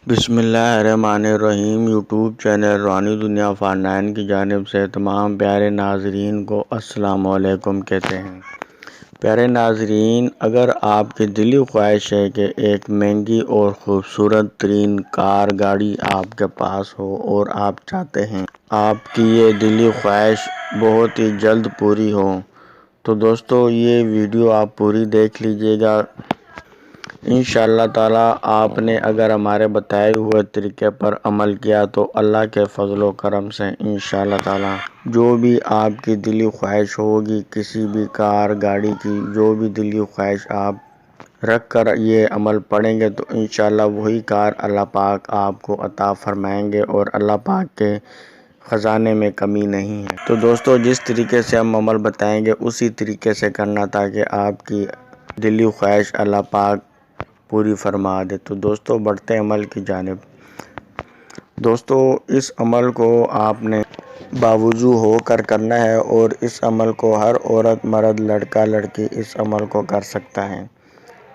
بسم اللہ الرحمن الرحیم۔ یوٹیوب چینل روحانی دنیا فارنائن کی جانب سے تمام پیارے ناظرین کو السلام علیکم کہتے ہیں۔ پیارے ناظرین، اگر آپ کی دلی خواہش ہے کہ ایک مہنگی اور خوبصورت ترین کار گاڑی آپ کے پاس ہو اور آپ چاہتے ہیں آپ کی یہ دلی خواہش بہت ہی جلد پوری ہو، تو دوستو یہ ویڈیو آپ پوری دیکھ لیجئے گا۔ انشاءاللہ تعالی آپ نے اگر ہمارے بتائے ہوئے طریقے پر عمل کیا تو اللہ کے فضل و کرم سے انشاءاللہ تعالی جو بھی آپ کی دلی خواہش ہوگی، کسی بھی کار گاڑی کی جو بھی دلی خواہش آپ رکھ کر یہ عمل پڑیں گے تو انشاءاللہ وہی کار اللہ پاک آپ کو عطا فرمائیں گے، اور اللہ پاک کے خزانے میں کمی نہیں ہے۔ تو دوستو جس طریقے سے ہم عمل بتائیں گے اسی طریقے سے کرنا تاکہ آپ کی دلی خواہش اللہ پاک پوری فرما دے۔ تو دوستو بڑھتے عمل کی جانب۔ دوستو اس عمل کو آپ نے باوضو ہو کر کرنا ہے، اور اس عمل کو ہر عورت مرد لڑکا لڑکی اس عمل کو کر سکتا ہے۔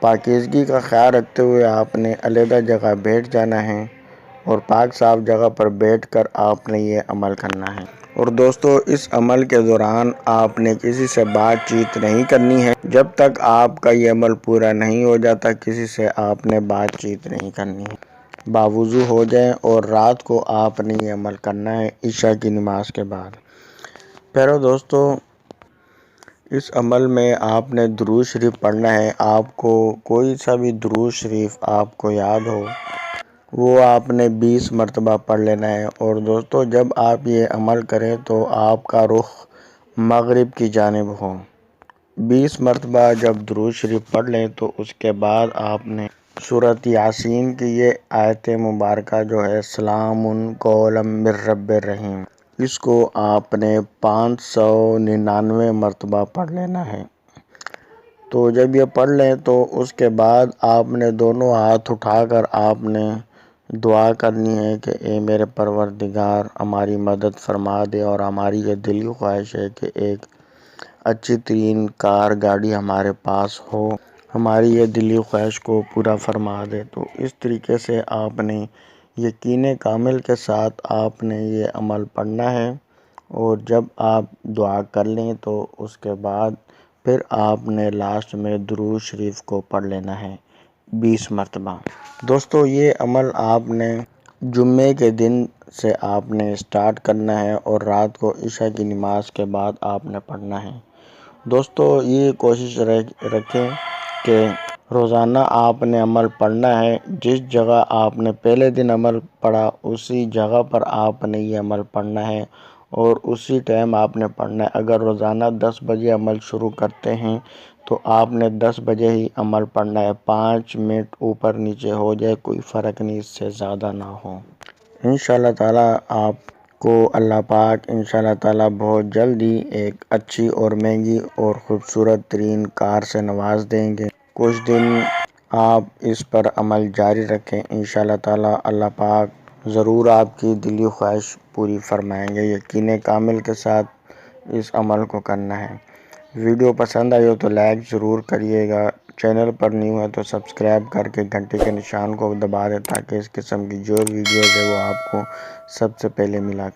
پاکیزگی کا خیال رکھتے ہوئے آپ نے علیحدہ جگہ بیٹھ جانا ہے، اور پاک صاف جگہ پر بیٹھ کر آپ نے یہ عمل کرنا ہے۔ اور دوستو اس عمل کے دوران آپ نے کسی سے بات چیت نہیں کرنی ہے، جب تک آپ کا یہ عمل پورا نہیں ہو جاتا کسی سے آپ نے بات چیت نہیں کرنی ہے۔ باوضو ہو جائیں، اور رات کو آپ نے یہ عمل کرنا ہے عشاء کی نماز کے بعد۔ پیارو دوستو اس عمل میں آپ نے درود شریف پڑھنا ہے۔ آپ کو کوئی سا بھی درود شریف آپ کو یاد ہو وہ آپ نے 20 مرتبہ پڑھ لینا ہے۔ اور دوستو جب آپ یہ عمل کریں تو آپ کا رخ مغرب کی جانب ہو۔ 20 مرتبہ جب درود شریف پڑھ لیں تو اس کے بعد آپ نے سورۃ یاسین کی یہ آیت مبارکہ جو ہے سلام قولا من رب الرحیم، اس کو آپ نے 599 مرتبہ پڑھ لینا ہے۔ تو جب یہ پڑھ لیں تو اس کے بعد آپ نے دونوں ہاتھ اٹھا کر آپ نے دعا کرنی ہے کہ اے میرے پروردگار ہماری مدد فرما دے، اور ہماری یہ دلی خواہش ہے کہ ایک اچھی ترین کار گاڑی ہمارے پاس ہو، ہماری یہ دلی خواہش کو پورا فرما دے۔ تو اس طریقے سے آپ نے یقین کامل کے ساتھ آپ نے یہ عمل پڑھنا ہے، اور جب آپ دعا کر لیں تو اس کے بعد پھر آپ نے لاسٹ میں درود شریف کو پڑھ لینا ہے 20 مرتبہ۔ دوستو یہ عمل آپ نے جمعے کے دن سے آپ نے سٹارٹ کرنا ہے، اور رات کو عشاء کی نماز کے بعد آپ نے پڑھنا ہے۔ دوستو یہ کوشش رکھیں کہ روزانہ آپ نے عمل پڑھنا ہے، جس جگہ آپ نے پہلے دن عمل پڑھا اسی جگہ پر آپ نے یہ عمل پڑھنا ہے، اور اسی ٹائم آپ نے پڑھنا ہے۔ اگر روزانہ 10 بجے عمل شروع کرتے ہیں تو آپ نے 10 بجے ہی عمل پڑھنا ہے، 5 منٹ اوپر نیچے ہو جائے کوئی فرق نہیں، اس سے زیادہ نہ ہو۔ انشاءاللہ تعالی آپ کو اللہ پاک انشاءاللہ تعالی بہت جلدی ایک اچھی اور مہنگی اور خوبصورت ترین کار سے نواز دیں گے۔ کچھ دن آپ اس پر عمل جاری رکھیں، انشاءاللہ تعالی اللہ پاک ضرور آپ کی دلی خواہش پوری فرمائیں گے۔ یقین کامل کے ساتھ اس عمل کو کرنا ہے۔ ویڈیو پسند آئی ہو تو لائک ضرور کریے گا، چینل پر نیو ہے تو سبسکرائب کر کے گھنٹی کے نشان کو دبا دیں تاکہ اس قسم کی جو ویڈیوز ہے وہ آپ کو سب سے پہلے ملا کرے۔